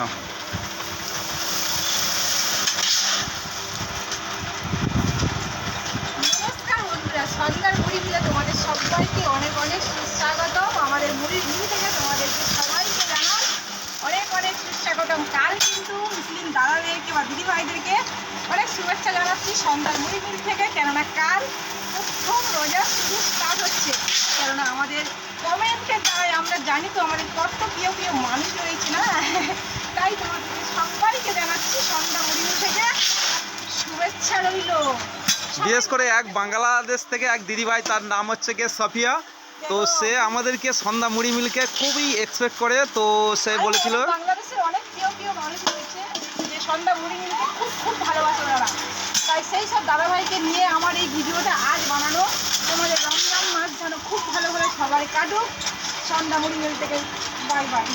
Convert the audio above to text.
না নমস্কার বন্ধুরা, সন্ধ্যার মুড়ি মিলে তোমাদের সবাইকে অনেক অনেক সুস্বাগতম। আমাদের মুড়ির মিল থেকে তোমাদেরকে সবাইকে জানাই অনেক অনেক সুস্বাগতম। কাল কিন্তু মুসলিম দাদাদেরকে বা দিদিভাইদেরকে অনেক শুভেচ্ছা জানাচ্ছি সন্ধ্যার মুড়ি মিল থেকে, কেননা কাল প্রথম রোজা শুধু স্টার্ট হচ্ছে। কেননা আমাদের কমেন্টের দ্বারাই আমরা জানি তো আমাদের কত প্রিয় প্রিয় মানুষ রয়েছে না, তাই তোমাদেরকে সবাইকে জানাচ্ছি সন্ধ্যা মুড়ি মিল থেকে শুভেচ্ছা রইল। বিশেষ করে এক বাংলাদেশ থেকে এক দিদিভাই, তার নাম হচ্ছে গিয়ে সাফিয়া। তো সে আমাদেরকে সন্ধ্যা মুড়ি মিলকে খুবই এক্সপেক্ট করে। তো সে বলেছিল বাংলাদেশের অনেক প্রিয় প্রিয় মানুষ রয়েছে যে সন্ধ্যা মুড়ি মিলকে খুব খুব ভালোবাসে তারা, তাই সেই সব দাদাভাইকে নিয়ে আমার এই ভিডিওটা আজ বানানো। তোমাদের রমজান মাস যেন খুব ভালো করে সবাই কাটুক। সন্ধ্যা মুড়ি মিল থেকে বাই বাই।